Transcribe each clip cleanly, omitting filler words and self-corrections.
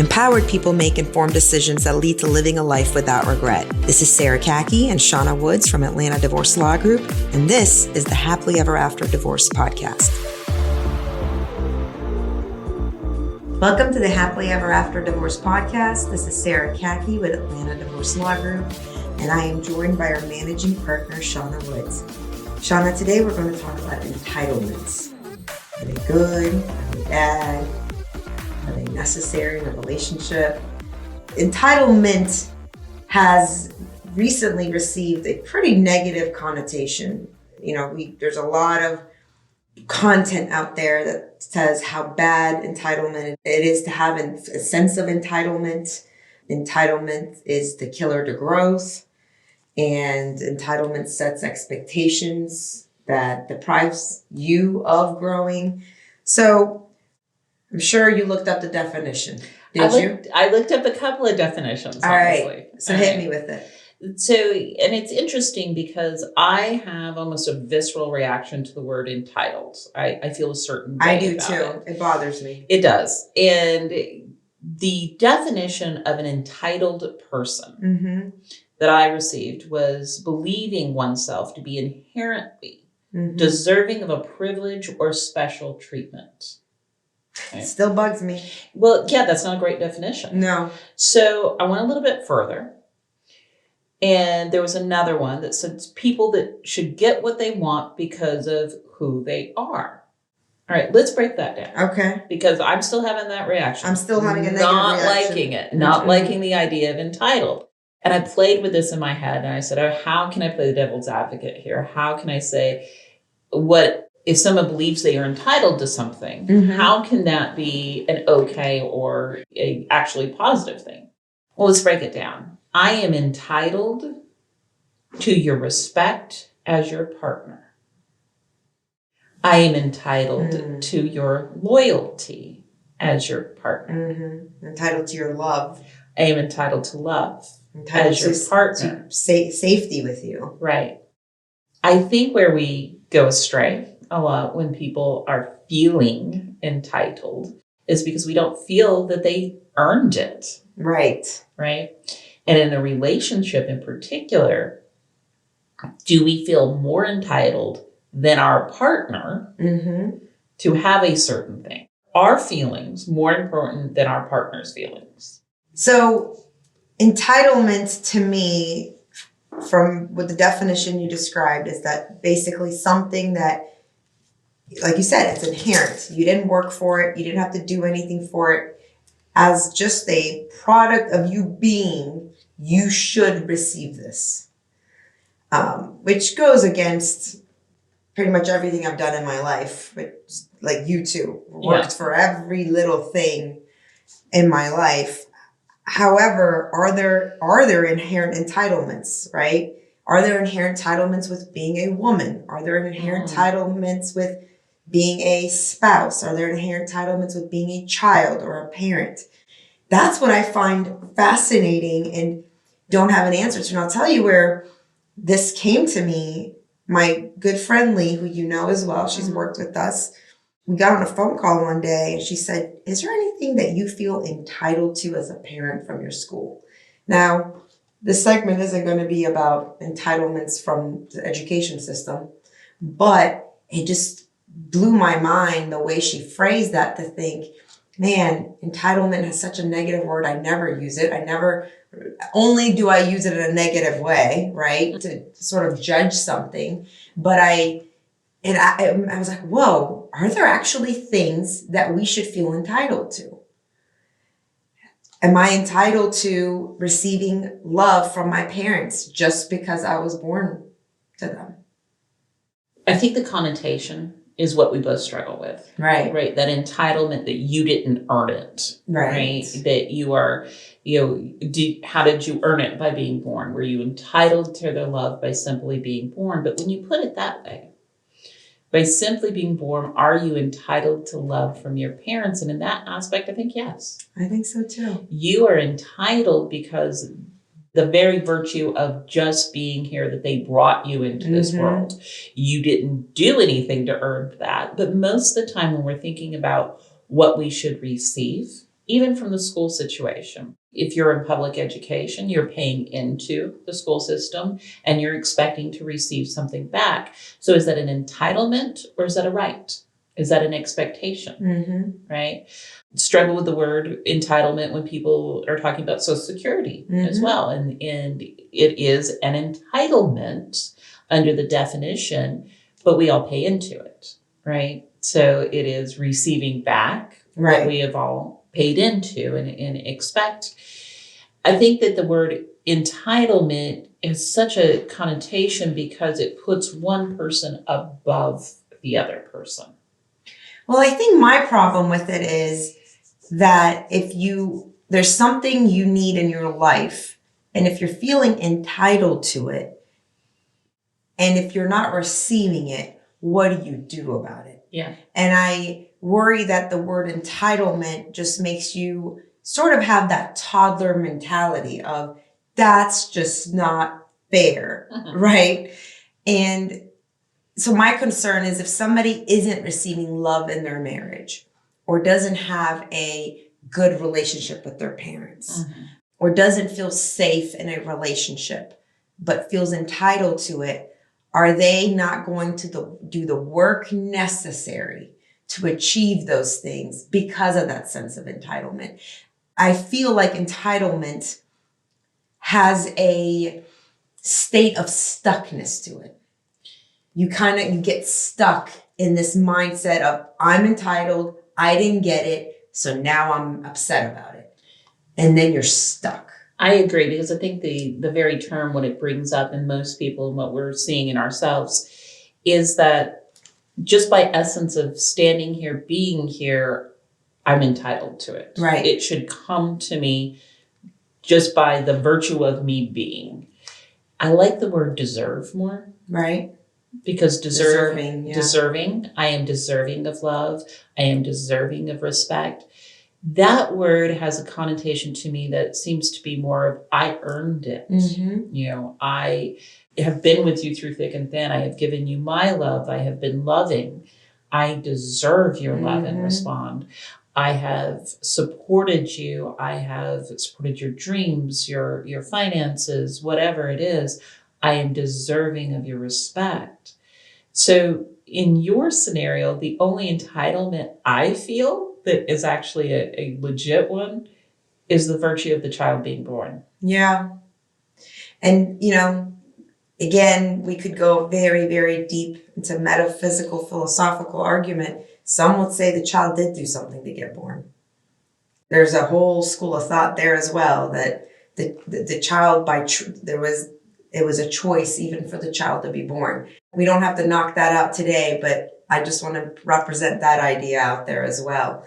Empowered people make informed decisions that lead to living a life without regret. This is Sarah and Shawna Woods from Atlanta Divorce Law Group, and this is the Happily Ever After Divorce Podcast. Welcome to the Happily Ever After Divorce Podcast. This is Sarah with Atlanta Divorce Law Group, and I am joined by our managing partner, Shawna Woods. Shawna, today we're going to talk about entitlements. Are they good? Are they bad? Are they necessary in a relationship? Entitlement has recently received a pretty negative connotation. There's a lot of content out there that says how bad entitlement it is to have a sense of entitlement. Entitlement is the killer to growth, and entitlement sets expectations that deprives you of growing. So I'm sure you looked up the definition. I looked up a couple of definitions. All right. So hit me with it. So, and it's interesting because I have almost a visceral reaction to the word entitled. I feel a certain way I do about too. It bothers me. It does. And the definition of an entitled person that I received was believing oneself to be inherently deserving of a privilege or special treatment. It still bugs me. Well, yeah, that's not a great definition. No. So I went a little bit further. And there was another one that said people that should get what they want because of who they are. All right, let's break that down. Okay. Because I'm still having that reaction. I'm still having a negative not reaction. Liking it. Not liking the idea of entitled. And I played with this in my head and I said, oh, how can I play the devil's advocate here? How can I say what if someone believes they are entitled to something, how can that be an okay or a actually positive thing? Well, let's break it down. I am entitled to your respect as your partner. I am entitled to your loyalty as your partner. Entitled to your love. I am entitled to love entitled as your partner. To safety with you. Right. I think where we go astray a lot when people are feeling entitled is because we don't feel that they earned it. Right. Right. And in a relationship in particular, do we feel more entitled than our partner to have a certain thing? Are feelings more important than our partner's feelings? So entitlement to me, from what the definition you described, is that basically something that, like you said, it's inherent. You didn't work for it. You didn't have to do anything for it. As just a product of you being, you should receive this. Which goes against pretty much everything I've done in my life. But like you too, worked for every little thing in my life. However, are there inherent entitlements, right? Are there inherent entitlements with being a woman? Are there inherent entitlements with being a spouse? Are there inherent entitlements with being a child or a parent? That's what I find fascinating and don't have an answer to. And I'll tell you where this came to me. My good friend Lee, who you know as well, she's worked with us. We got on a phone call one day and she said, is there anything that you feel entitled to as a parent from your school? Now, this segment isn't going to be about entitlements from the education system, but it just blew my mind the way she phrased that to think, man, entitlement has such a negative word. I never use it. Only do I use it in a negative way, right? To sort of judge something. But I was like, whoa, are there actually things that we should feel entitled to? Am I entitled to receiving love from my parents just because I was born to them? I think the connotation is what we both struggle with. Right. Right. That entitlement that you didn't earn it. Right. That you are, how did you earn it? By being born? Were you entitled to their love by simply being born? But when you put it that way, by simply being born, are you entitled to love from your parents? And in that aspect, I think yes. I think so too. You are entitled because the very virtue of just being here, that they brought you into this world. You didn't do anything to earn that. But most of the time when we're thinking about what we should receive even from the school situation. If you're in public education, you're paying into the school system and you're expecting to receive something back. So is that an entitlement or is that a right? Is that an expectation? Right? Struggle with the word entitlement when people are talking about Social Security as well. And it is an entitlement under the definition, but we all pay into it, right? So it is receiving back what we have all paid into and expect. I think that the word entitlement is such a connotation because it puts one person above the other person. Well, I think my problem with it is that there's something you need in your life, and if you're feeling entitled to it, and if you're not receiving it, what do you do about it? Yeah. And I worry that the word entitlement just makes you sort of have that toddler mentality of that's just not fair, right? And so my concern is if somebody isn't receiving love in their marriage or doesn't have a good relationship with their parents or doesn't feel safe in a relationship but feels entitled to it, are they not going to do the work necessary to achieve those things because of that sense of entitlement? I feel like entitlement has a state of stuckness to it. You get stuck in this mindset of I'm entitled, I didn't get it, so now I'm upset about it. And then you're stuck. I agree, because I think the very term, what it brings up in most people and what we're seeing in ourselves is that just by essence of standing here, being here, I'm entitled to it. Right. It should come to me just by the virtue of me being. I like the word deserve more. Right. Because deserving, yeah. I am deserving of love. I am deserving of respect. That word has a connotation to me that seems to be more of I earned it. I have been with you through thick and thin. I have given you my love. I have been loving. I deserve your love and respond. I have supported you. I have supported your dreams, your finances, whatever it is. I am deserving of your respect. So in your scenario, the only entitlement I feel that is actually a legit one is the virtue of the child being born. Yeah. And, again, we could go very, very deep into metaphysical, philosophical argument. Some would say the child did do something to get born. There's a whole school of thought there as well that the child it was a choice even for the child to be born. We don't have to knock that out today, but I just want to represent that idea out there as well.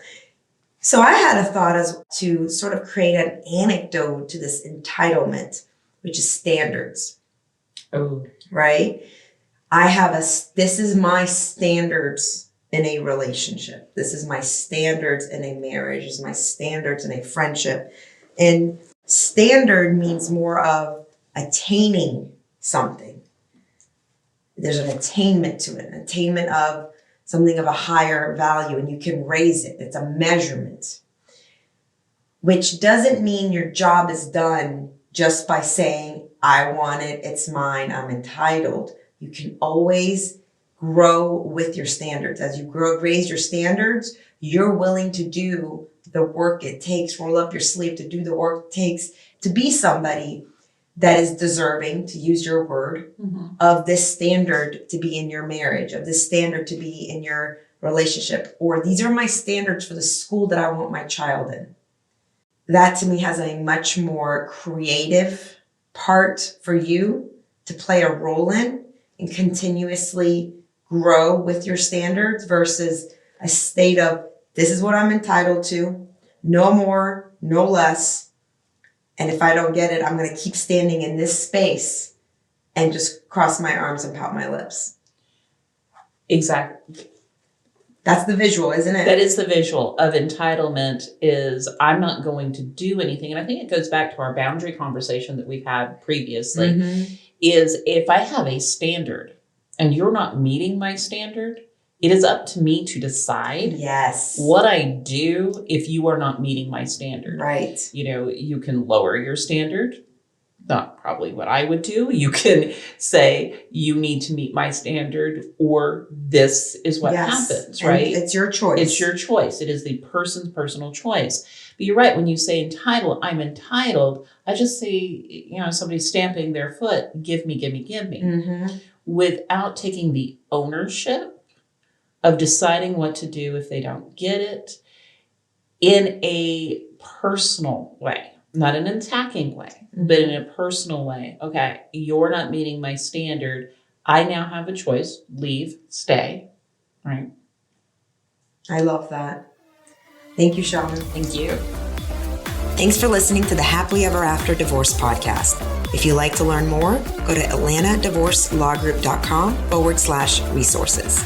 So I had a thought as to sort of create an anecdote to this entitlement, which is standards. Oh. Right? This is my standards in a relationship. This is my standards in a marriage. This is my standards in a friendship. And standard means more of attaining something. There's an attainment to it, an attainment of something of a higher value, and you can raise it. It's a measurement, which doesn't mean your job is done just by saying, I want it, it's mine, I'm entitled. You can always grow with your standards. As you raise your standards, you're willing to do the work it takes, roll up your sleeve to do the work it takes to be somebody that is deserving, to use your word, of this standard to be in your marriage, of this standard to be in your relationship, or these are my standards for the school that I want my child in. That to me has a much more creative part for you to play a role in and continuously grow with your standards versus a state of this is what I'm entitled to, no more, no less. And if I don't get it, I'm going to keep standing in this space and just cross my arms and pout my lips. Exactly. That's the visual, isn't it? That is the visual of entitlement is I'm not going to do anything. And I think it goes back to our boundary conversation that we've had previously, is if I have a standard and you're not meeting my standard, It is up to me to decide Yes. what I do if you are not meeting my standard. Right. You can lower your standard. Not probably what I would do. You can say you need to meet my standard, or this is what happens, and right? it's your choice. It's your choice. It is the person's personal choice. But you're right. When you say entitled, I'm entitled. I just say, somebody's stamping their foot, give me, give me, give me, Mm-hmm. without taking the ownership of deciding what to do if they don't get it in a personal way. Not in an attacking way, but in a personal way. Okay, you're not meeting my standard. I now have a choice. Leave, stay, right? I love that. Thank you, Shawna. Thank you. Thanks for listening to the Happily Ever After Divorce podcast. If you'd like to learn more, go to atlantadivorcelawgroup.com/resources.